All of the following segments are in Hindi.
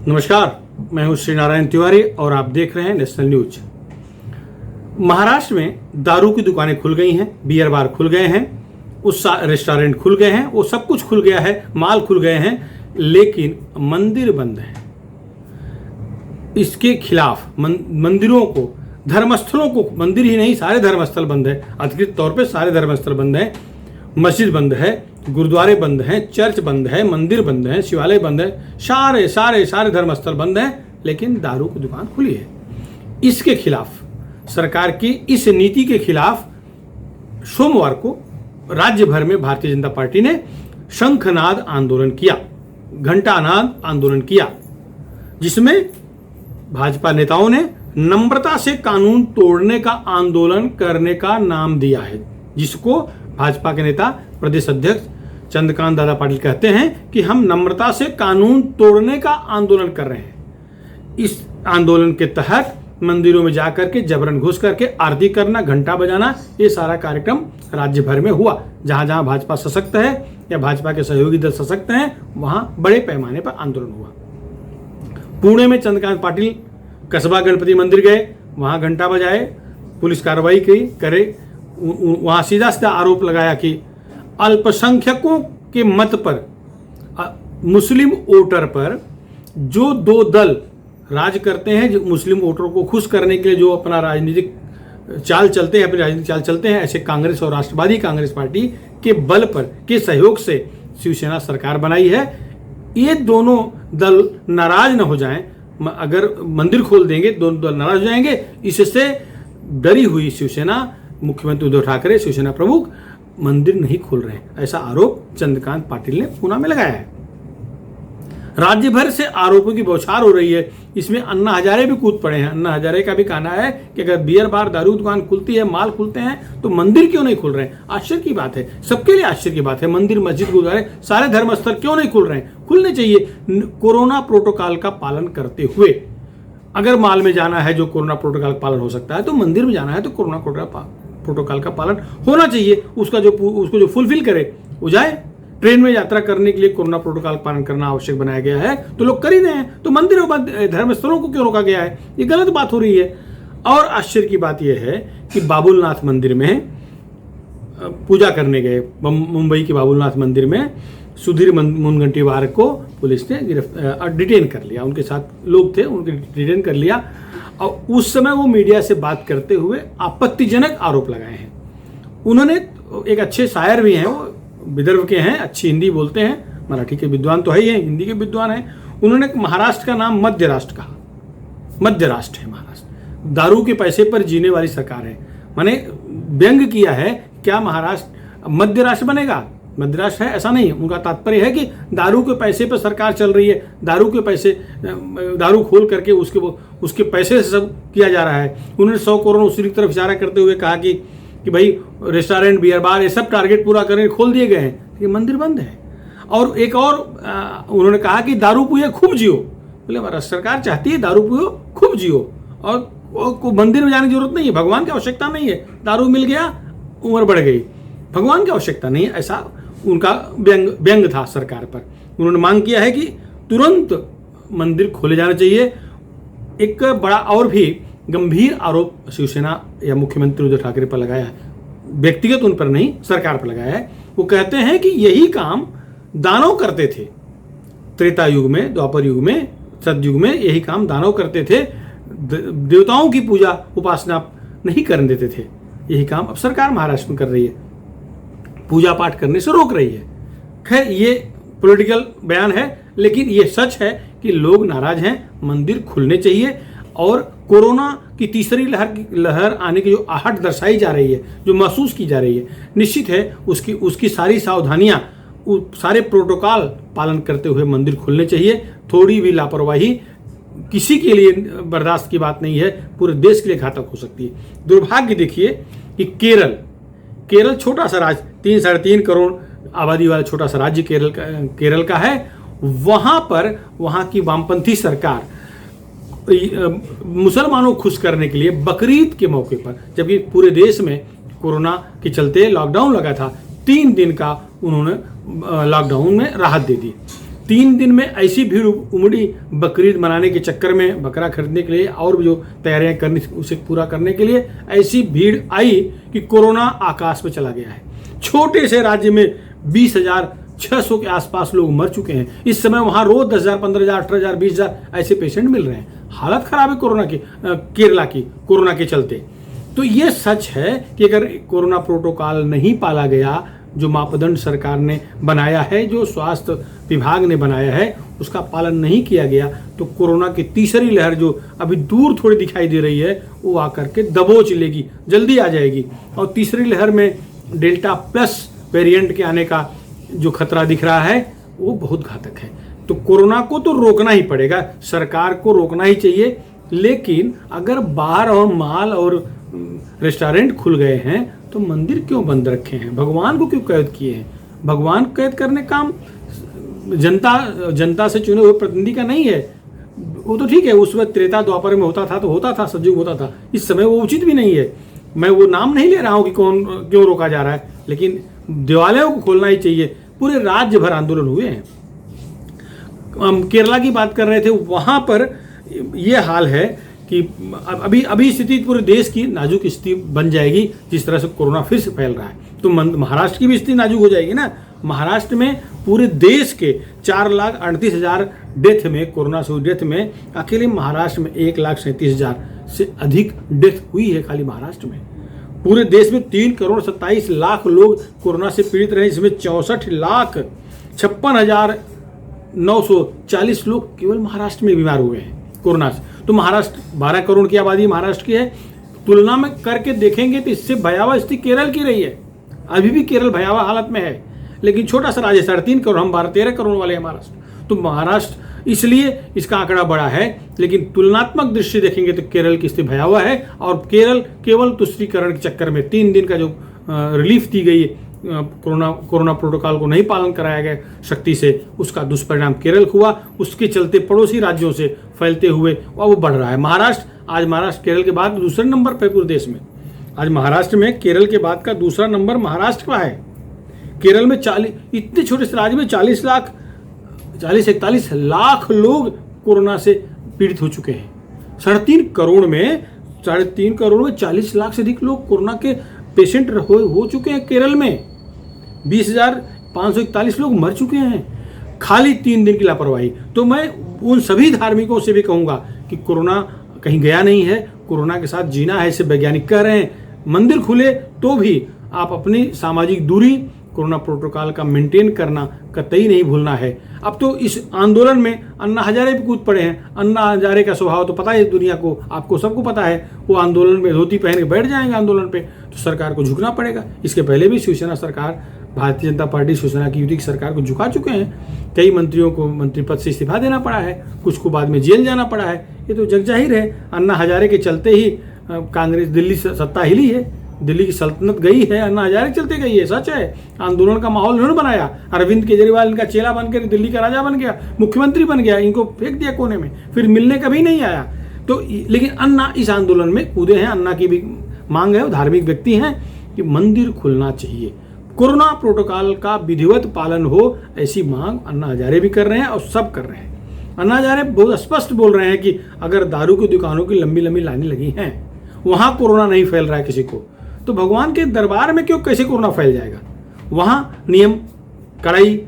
नमस्कार, मैं हूं श्री नारायण तिवारी और आप देख रहे हैं नेशनल न्यूज। महाराष्ट्र में दारू की दुकानें खुल गई हैं, बियर बार खुल गए हैं, उस रेस्टोरेंट खुल गए हैं, वो सब कुछ खुल गया है, माल खुल गए हैं, लेकिन मंदिर बंद है। इसके खिलाफ मंदिरों को, धर्मस्थलों को, मंदिर ही नहीं सारे धर्मस्थल बंद है, अधिकृत तौर पे सारे धर्मस्थल बंद है, मस्जिद बंद है, गुरुद्वारे बंद हैं, चर्च बंद है, मंदिर बंद है, शिवालय बंद है, सारे सारे सारे धर्मस्थल बंद हैं, लेकिन दारू की दुकान खुली है। इसके खिलाफ, सरकार की इस नीति के खिलाफ सोमवार को राज्य भर में भारतीय जनता पार्टी ने शंखनाद आंदोलन किया, घंटानाद आंदोलन किया, जिसमें भाजपा नेताओं ने नम्रता से कानून तोड़ने का आंदोलन करने का नाम दिया है, जिसको भाजपा के नेता प्रदेश अध्यक्ष चंद्रकांत दादा पाटिल कहते हैं कि हम नम्रता से कानून तोड़ने का आंदोलन कर रहे हैं। इस आंदोलन के तहत मंदिरों में जाकर के जबरन घुस करके आरती करना, घंटा बजाना, ये सारा कार्यक्रम राज्य भर में हुआ। जहां जहां भाजपा सशक्त है या भाजपा के सहयोगी दल सशक्त हैं, वहां बड़े पैमाने पर आंदोलन हुआ। पुणे में चंद्रकांत पाटिल कसबा गणपति मंदिर गए, वहां घंटा बजाए, पुलिस कार्रवाई करे, वहां सीधा सीधा आरोप लगाया कि अल्पसंख्यकों के मत पर, मुस्लिम वोटर पर जो दो दल राज करते हैं, जो मुस्लिम वोटरों को खुश करने के लिए जो अपना राजनीतिक चाल चलते हैं, अपनी राजनीतिक चाल चलते हैं, ऐसे कांग्रेस और राष्ट्रवादी कांग्रेस पार्टी के बल पर, के सहयोग से शिवसेना सरकार बनाई है। ये दोनों दल नाराज न हो जाएं, अगर मंदिर खोल देंगे दोनों दल नाराज हो जाएंगे। इससे डरी हुई शिवसेना, मुख्यमंत्री उद्धव ठाकरे, शिवसेना प्रमुख, मंदिर नहीं खोल रहे हैं, ऐसा आरोप चंद्रकांत पाटिल ने पूना में लगाया है। राज्य भर से आरोपों की बौछार हो रही है। इसमें अन्ना हजारे भी कूद पड़े हैं। अन्ना हजारे का भी कहना है कि अगर बियर बार, दारू दुकान खुलती है, माल खुलते हैं, तो मंदिर क्यों नहीं खुल रहे हैं? आश्चर्य की बात है, सबके लिए आश्चर्य की बात है। मंदिर, मस्जिद, गुरुद्वारे, सारे धर्मस्थल क्यों नहीं खुल रहे हैं? खुलने चाहिए, कोरोना प्रोटोकॉल का पालन करते हुए। अगर माल में जाना है जो कोरोना प्रोटोकॉल का पालन हो सकता है, तो मंदिर में जाना है तो कोरोना प्रोटोकॉल का पालन होना चाहिए। उसको जो फुलफिल करे वो जाए। ट्रेन में यात्रा करने के लिए कोरोना प्रोटोकॉल का पालन करना आवश्यक बनाया गया है, तो लोग कर ही रहे हैं, तो मंदिरों पर, धर्मस्थलों को क्यों रोका गया है? ये गलत बात हो रही है। और आश्चर्य की बात यह है कि बाबुलनाथ मंदिर में पूजा करने गए, मुंबई के बाबुलनाथ मंदिर में सुधीर मुनगंटीवार को पुलिस ने डिटेन कर लिया। उनके साथ लोग थे, उनको डिटेन कर लिया, और उस समय वो मीडिया से बात करते हुए आपत्तिजनक आरोप लगाए हैं। उन्होंने, एक अच्छे शायर भी हैं, वो विदर्भ के हैं, अच्छी हिंदी बोलते हैं, मराठी के विद्वान तो है ही हैं, हिंदी के विद्वान हैं। उन्होंने महाराष्ट्र का नाम मध्य राष्ट्र कहा। मध्य राष्ट्र है महाराष्ट्र, दारू के पैसे पर जीने वाली सरकार है। माने व्यंग किया है, क्या महाराष्ट्र मध्य राष्ट्र बनेगा? मध्य राष्ट्र है ऐसा नहीं है। उनका तात्पर्य है कि दारू के पैसे पर सरकार चल रही है, दारू के पैसे, दारू खोल करके उसके पैसे से सब किया जा रहा है। उन्होंने 100 करोड़ उसी की तरफ इशारा करते हुए कहा कि भाई रेस्टोरेंट, बियर बार, ये सब टारगेट पूरा करके खोल दिए गए हैं, ये मंदिर बंद है। और एक और उन्होंने कहा कि दारू पिए खूब जियो। बोले सरकार चाहती है दारू पियो खूब जियो, और मंदिर में जाने की जरूरत नहीं है, भगवान की आवश्यकता नहीं है, दारू मिल गया उम्र बढ़ गई, भगवान की आवश्यकता नहीं है। ऐसा उनका व्यंग था सरकार पर। उन्होंने मांग किया है कि तुरंत मंदिर खोले जाना चाहिए। एक बड़ा और भी गंभीर आरोप शिवसेना या मुख्यमंत्री उद्धव ठाकरे पर लगाया है, व्यक्तिगत उन पर नहीं, सरकार पर लगाया है। वो कहते हैं कि यही काम दानव करते थे त्रेता युग में, द्वापर युग में, सतयुग में, यही काम दानव करते थे। देवताओं की पूजा उपासना नहीं करने देते थे, यही काम अब सरकार महाराष्ट्र में कर रही है, पूजा पाठ करने से रोक रही है। खैर, ये पॉलिटिकल बयान है, लेकिन ये सच है कि लोग नाराज हैं। मंदिर खुलने चाहिए, और कोरोना की तीसरी लहर आने की जो आहट दर्शाई जा रही है, जो महसूस की जा रही है, निश्चित है उसकी सारी सावधानियां, सारे प्रोटोकॉल पालन करते हुए मंदिर खुलने चाहिए। थोड़ी भी लापरवाही किसी के लिए बर्दाश्त की बात नहीं है, पूरे देश के लिए घातक हो सकती है। दुर्भाग्य देखिए कि केरल छोटा सा राज्य, 3-3.5 करोड़ आबादी वाला छोटा सा राज्य केरल का है। वहां पर वहां की वामपंथी सरकार मुसलमानों को खुश करने के लिए बकरीद के मौके पर, जबकि पूरे देश में कोरोना के चलते लॉकडाउन लगा था, 3 दिन का उन्होंने लॉकडाउन में राहत दे दी। 3 दिन में ऐसी भीड़ उमड़ी बकरीद मनाने के चक्कर में, बकरा खरीदने के लिए और भी जो तैयारियां करनी उसे पूरा करने के लिए ऐसी भीड़ आई कि कोरोना आकाश में चला गया है। छोटे से राज्य में 20,600 के आसपास लोग मर चुके हैं। इस समय वहां रोज 10,000, 15,000, 18,000, 20,000 ऐसे पेशेंट मिल रहे हैं। हालत खराब है कोरोना की, केरला की, कोरोना के चलते। तो ये सच है कि अगर कोरोना प्रोटोकॉल नहीं पाला गया, जो मापदंड सरकार ने बनाया है, जो स्वास्थ्य विभाग ने बनाया है, उसका पालन नहीं किया गया तो कोरोना की तीसरी लहर जो अभी दूर थोड़ी दिखाई दे रही है वो आकर के दबोच लेगी, जल्दी आ जाएगी। और तीसरी लहर में डेल्टा प्लस वेरिएंट के आने का जो खतरा दिख रहा है वो बहुत घातक है। तो कोरोना को तो रोकना ही पड़ेगा, सरकार को रोकना ही चाहिए। लेकिन अगर बार और माल और रेस्टोरेंट खुल गए हैं तो मंदिर क्यों बंद रखे हैं? भगवान को क्यों कैद किए हैं? भगवान को कैद करने काम जनता से चुने हुए प्रतिनिधि का नहीं है। वो तो ठीक है, उस वक्त त्रेता द्वापर में होता था तो होता था, सतयुग होता था। इस समय वो उचित भी नहीं है। मैं वो नाम नहीं ले रहा हूँ कि कौन क्यों रोका जा रहा है, लेकिन देवालयों को खोलना ही चाहिए। पूरे राज्य भर आंदोलन हुए हैं। हम केरला की बात कर रहे थे, वहां पर ये हाल है कि अभी स्थिति पूरे देश की नाजुक स्थिति बन जाएगी जिस तरह से कोरोना फिर से फैल रहा है। तो महाराष्ट्र की भी स्थिति नाजुक हो जाएगी ना। महाराष्ट्र में पूरे देश के 4,38,000 डेथ में, कोरोना से डेथ में, अकेले महाराष्ट्र में 1,37,000 से अधिक डेथ हुई है खाली महाराष्ट्र में। पूरे देश में 3,27,00,000 लोग कोरोना से पीड़ित रहे, इसमें 64,56,940 लोग केवल महाराष्ट्र में बीमार हुए हैं कोरोना से। तो महाराष्ट्र 12 करोड़ की आबादी महाराष्ट्र की है, तुलना में करके देखेंगे तो इससे भयावह स्थिति केरल की रही है। अभी भी केरल भयावह हालत में है, लेकिन छोटा सा राज्य, 3.5 करोड़, हम 12-13 करोड़ वाले हैं महाराष्ट्र। तो महाराष्ट्र इसलिए इसका आंकड़ा बड़ा है, लेकिन तुलनात्मक दृष्टि देखेंगे तो केरल की स्थिति भयावह है। और केरल केवल तुष्टीकरण के चक्कर में 3 दिन का जो रिलीफ दी गई कोरोना प्रोटोकॉल को नहीं पालन कराया गया शक्ति से, उसका दुष्परिणाम केरल हुआ। उसके चलते पड़ोसी राज्यों से फैलते हुए और वो बढ़ रहा है। आज महाराष्ट्र केरल के बाद दूसरे नंबर पर पूरे देश में। आज महाराष्ट्र में केरल के बाद का दूसरा नंबर महाराष्ट्र का है। केरल में 40, इतने छोटे से राज्य में 40-41 लाख लोग कोरोना से पीड़ित हो चुके हैं। 3.5 करोड़ में 40 लाख से अधिक लोग कोरोना के पेशेंट हो चुके हैं केरल में। 20,541 लोग मर चुके हैं खाली 3 दिन की लापरवाही। तो मैं उन सभी धार्मिकों से भी कहूंगा कि कोरोना कहीं गया नहीं है, कोरोना के साथ जीना है, इसे वैज्ञानिक कह रहे हैं। मंदिर खुले तो भी आप अपनी सामाजिक दूरी, कोरोना प्रोटोकॉल का मेंटेन करना कतई नहीं भूलना है। अब तो इस आंदोलन में अन्ना हजारे भी कूद पड़े हैं। अन्ना हजारे का स्वभाव तो पता है दुनिया को, आपको सबको पता है। वो आंदोलन में धोती पहन के बैठ जाएंगे आंदोलन पे, तो सरकार को झुकना पड़ेगा। इसके पहले भी शिवसेना सरकार, भारतीय जनता पार्टी शिवसेना की युति की सरकार को झुका चुके हैं। कई मंत्रियों को मंत्री पद से इस्तीफा देना पड़ा है, कुछ को बाद में जेल जाना पड़ा है। ये तो जग जाहिर है। अन्ना हजारे के चलते ही कांग्रेस दिल्ली से सत्ता हिली है, दिल्ली की सल्तनत गई है, अन्ना हजारे चलते गई है। सच है, आंदोलन का माहौल उन्होंने बनाया। अरविंद केजरीवाल इनका चेला बनकर दिल्ली का राजा बन गया, मुख्यमंत्री बन गया, इनको फेंक दिया कोने में, फिर मिलने कभी नहीं आया। तो लेकिन अन्ना इस आंदोलन में कूदे हैं। अन्ना की भी मांग है, वो धार्मिक व्यक्ति हैं कि मंदिर खुलना चाहिए, कोरोना प्रोटोकॉल का विधिवत पालन हो, ऐसी मांग अन्ना हजारे भी कर रहे हैं और सब कर रहे हैं। अन्ना हजारे बहुत स्पष्ट बोल रहे हैं कि अगर दारू की दुकानों की लंबी लंबी लाइनें लगी हैं, वहां कोरोना नहीं फैल रहा है किसी को, तो भगवान के दरबार में क्यों कैसे कोरोना फैल जाएगा? वहां नियम, कड़ाई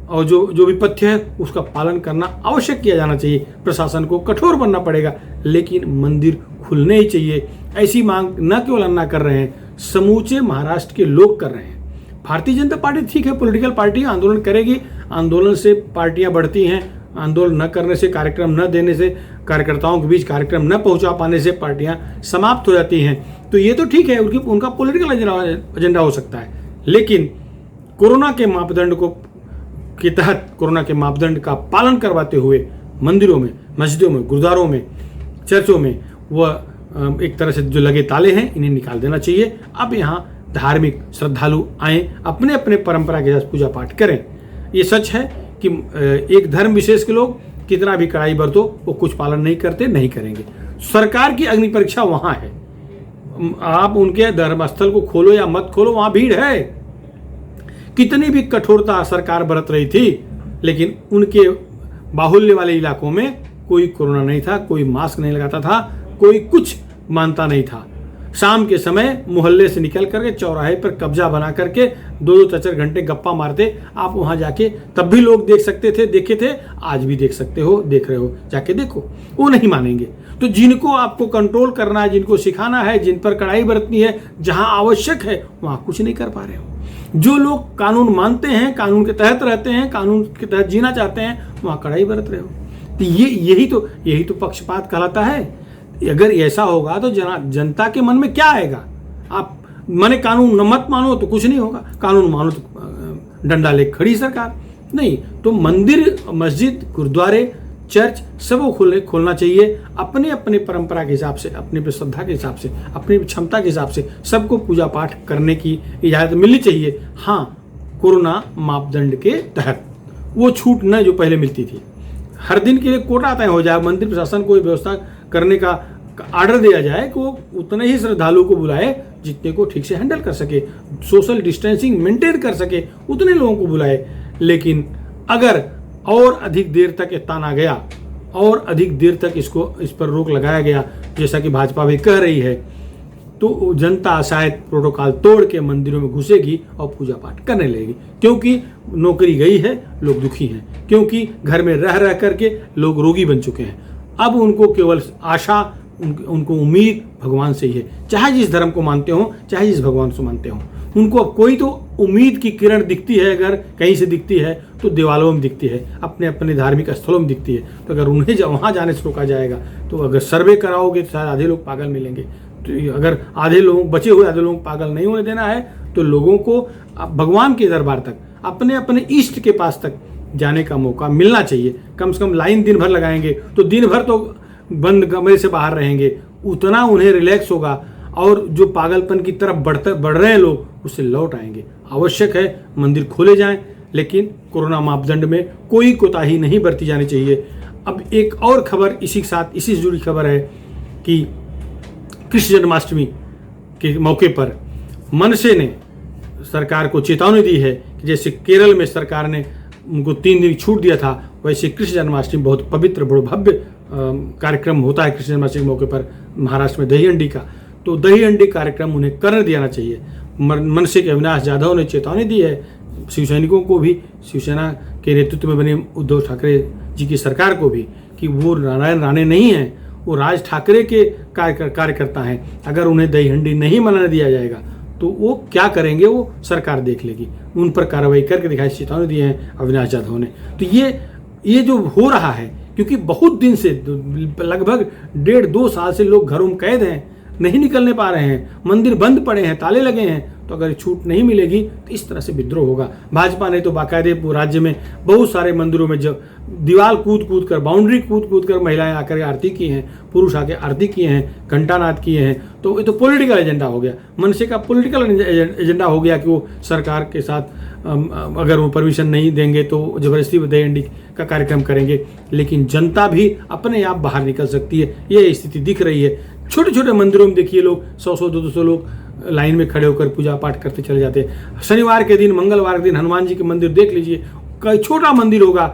और जो विपथ्य है उसका पालन करना आवश्यक किया जाना चाहिए। प्रशासन को कठोर बनना पड़ेगा, लेकिन मंदिर खुलने ही चाहिए। ऐसी मांग न केवल अन्ना कर रहे हैं, समूचे महाराष्ट्र के लोग कर रहे हैं। भारतीय जनता पार्टी ठीक है, पॉलिटिकल पार्टी आंदोलन करेगी, आंदोलन से पार्टियां बढ़ती हैं, आंदोलन न करने से, कार्यक्रम न देने से, कार्यकर्ताओं के बीच कार्यक्रम न पहुंचा पाने से पार्टियां समाप्त हो जाती हैं। तो ये तो ठीक है, उनका पॉलिटिकल एजेंडा हो सकता है, लेकिन कोरोना के मापदंड के तहत कोरोना के मापदंड का पालन करवाते हुए मंदिरों में, मस्जिदों में, गुरुद्वारों में, चर्चों में वह एक तरह से जो लगे ताले हैं इन्हें निकाल देना चाहिए। अब यहाँ धार्मिक श्रद्धालु आए, अपने अपने परंपरा के साथ पूजा पाठ करें। ये सच है कि एक धर्म विशेष के लोग कितना भी कड़ाई बरतो वो कुछ पालन नहीं करते, नहीं करेंगे। सरकार की अग्नि परीक्षा वहां है। आप उनके धर्मस्थल को खोलो या मत खोलो, वहां भीड़ है। कितनी भी कठोरता सरकार बरत रही थी, लेकिन उनके बाहुल्य वाले इलाकों में कोई कोरोना नहीं था, कोई मास्क नहीं लगाता था, कोई कुछ मानता नहीं था। शाम के समय मोहल्ले से निकल करके चौराहे पर कब्जा बना करके 2-4 घंटे गप्पा मारते। आप वहां जाके तब भी लोग देख सकते थे, देखे थे, आज भी देख सकते हो, देख रहे हो, जाके देखो। वो नहीं मानेंगे। तो जिनको आपको कंट्रोल करना है, जिनको सिखाना है, जिन पर कड़ाई बरतनी है, जहां आवश्यक है वहां कुछ नहीं कर पा रहे हो। जो लोग कानून मानते हैं, कानून के तहत रहते हैं, कानून के तहत जीना चाहते हैं, वहां कड़ाई बरत रहे हो। तो यही तो पक्षपात कहलाता है। अगर ऐसा होगा तो जनता के मन में क्या आएगा? आप माने कानून मत मानो तो कुछ नहीं होगा, कानून मानो तो डंडा ले खड़ी सरकार। नहीं तो मंदिर, मस्जिद, गुरुद्वारे, चर्च सबको खोलना चाहिए। अपने अपने परंपरा के हिसाब से, अपनी श्रद्धा के हिसाब से, अपनी क्षमता के हिसाब से सबको पूजा पाठ करने की इजाज़त मिलनी चाहिए। हाँ, कोरोना मापदंड के तहत वो छूट न जो पहले मिलती थी। हर दिन के लिए कोटा तय हो जाए, मंदिर प्रशासन को व्यवस्था करने का आर्डर दिया जाए कि वो उतने ही श्रद्धालुओं को बुलाए जितने को ठीक से हैंडल कर सके, सोशल डिस्टेंसिंग मेंटेन कर सके, उतने लोगों को बुलाए। लेकिन अगर और अधिक देर तक ये ताना गया और अधिक देर तक इस पर रोक लगाया गया, जैसा कि भाजपा भी कह रही है, तो जनता शायद प्रोटोकॉल तोड़ के मंदिरों में घुसेगी और पूजा पाठ करने लगेगी। क्योंकि नौकरी गई है, लोग दुखी हैं, क्योंकि घर में रह रह करके लोग रोगी बन चुके हैं। अब उनको केवल आशा, उनको उम्मीद भगवान से ही है। चाहे जिस धर्म को मानते हो, चाहे जिस भगवान से मानते हो, उनको अब कोई तो उम्मीद की किरण दिखती है। अगर कहीं से दिखती है तो दीवालों में दिखती है, अपने अपने धार्मिक स्थलों में दिखती है। तो अगर उन्हें वहाँ जाने से रोका जाएगा तो अगर सर्वे कराओगे तो शायद आधे लोग पागल मिलेंगे। तो अगर बचे हुए आधे लोगों को पागल नहीं होने देना है तो लोगों को भगवान के दरबार तक, अपने अपने इष्ट के पास तक जाने का मौका मिलना चाहिए। कम से कम लाइन दिन भर लगाएंगे तो दिन भर तो बंद कमरे से बाहर रहेंगे, उतना उन्हें रिलैक्स होगा और जो पागलपन की तरफ बढ़ रहे हैं लोग उससे लौट आएंगे। आवश्यक है मंदिर खोले जाएं, लेकिन कोरोना मापदंड में कोई कोताही नहीं बरती जानी चाहिए। अब एक और खबर इसी के साथ, इसी से जुड़ी खबर है कि कृष्ण जन्माष्टमी के मौके पर मनसे ने सरकार को चेतावनी दी है कि जैसे केरल में सरकार ने उनको 3 दिन छूट दिया था, वैसे कृष्ण जन्माष्टमी बहुत पवित्र, बहुत भव्य कार्यक्रम होता है कृष्ण जन्माष्टमी के मौके पर महाराष्ट्र में दही हंडी का। तो दही हंडी कार्यक्रम उन्हें करने देना चाहिए। मनसे के अविनाश जाधव ने चेतावनी दी है शिव सैनिकों को भी, शिवसेना के नेतृत्व में बने उद्धव ठाकरे जी की सरकार को भी, कि वो नारायण राणे नहीं हैं, वो राज ठाकरे के कार्यकर्ता हैं। अगर उन्हें दही हंडी नहीं मनाने दिया जाएगा तो वो क्या करेंगे वो सरकार देख लेगी। उन पर कार्रवाई करके दिखाई चेतावनी दी है अविनाश जाधव ने। तो ये जो हो रहा है, क्योंकि बहुत दिन से, लगभग 1.5-2 साल से लोग घरों में कैद हैं, नहीं निकलने पा रहे हैं, मंदिर बंद पड़े हैं, ताले लगे हैं, तो अगर छूट नहीं मिलेगी तो इस तरह से विद्रोह होगा। भाजपा ने तो बाकायदे राज्य में बहुत सारे मंदिरों में जब दीवार कूद कर, बाउंड्री कूद कर महिलाएं आकर आरती की हैं, पुरुष आके आरती किए हैं, घंटानाद किए हैं। तो ये तो पॉलिटिकल एजेंडा हो गया, मनसे का पॉलिटिकल एजेंडा हो गया कि वो सरकार के साथ अगर वो परमिशन नहीं देंगे तो जबरदस्ती दही हंडी का कार्यक्रम करेंगे। लेकिन जनता भी अपने आप बाहर निकल सकती है, ये स्थिति दिख रही है। छोटे छोटे मंदिरों में देखिए लोग 100-200 लोग लाइन में खड़े होकर पूजा पाठ करते चले जाते हैं। शनिवार के दिन, मंगलवार के दिन हनुमान जी के मंदिर देख लीजिए, कोई छोटा मंदिर होगा,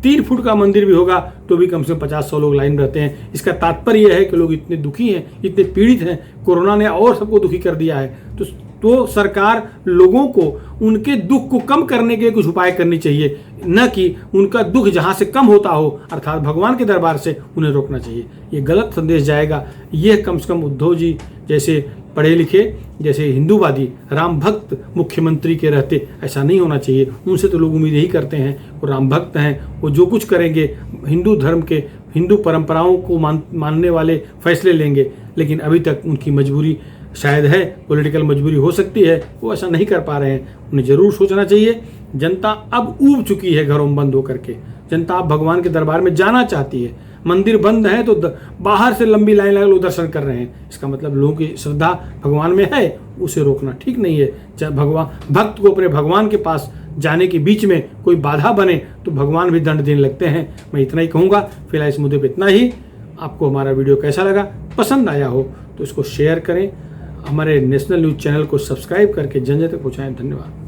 3 फुट का मंदिर भी होगा तो भी कम से कम 50-100 लोग लाइन में रहते हैं। इसका तात्पर्य यह है कि लोग इतने दुखी हैं, इतने पीड़ित हैं, कोरोना ने और सबको दुखी कर दिया है। तो सरकार लोगों को उनके दुख को कम करने के कुछ उपाय करनी चाहिए, न कि उनका दुख जहां से कम होता हो, अर्थात भगवान के दरबार से उन्हें रोकना चाहिए। ये गलत संदेश जाएगा। यह कम से कम उद्धव जी जैसे पढ़े लिखे, जैसे हिंदूवादी, राम भक्त मुख्यमंत्री के रहते ऐसा नहीं होना चाहिए। उनसे तो लोग उम्मीद यही करते हैं, वो राम भक्त हैं, वो जो कुछ करेंगे हिंदू धर्म के, हिंदू परंपराओं को मानने वाले फैसले लेंगे। लेकिन अभी तक उनकी मजबूरी शायद है, पॉलिटिकल मजबूरी हो सकती है, वो ऐसा नहीं कर पा रहे हैं। उन्हें जरूर सोचना चाहिए। जनता अब ऊब चुकी है घरों में बंद होकर के। जनता अब भगवान के दरबार में जाना चाहती है। मंदिर बंद है तो बाहर से लंबी लाइन लगा लोग दर्शन कर रहे हैं, इसका मतलब लोगों की श्रद्धा भगवान में है, उसे रोकना ठीक नहीं है। जब भक्त को अपने भगवान के पास जाने के बीच में कोई बाधा बने तो भगवान भी दंड देने लगते हैं। मैं इतना ही कहूँगा। फिलहाल इस मुद्दे पर इतना ही। आपको हमारा वीडियो कैसा लगा, पसंद आया हो तो इसको शेयर करें, हमारे नेशनल न्यूज़ चैनल को सब्सक्राइब करके जन जन तक पहुँचाएं। धन्यवाद।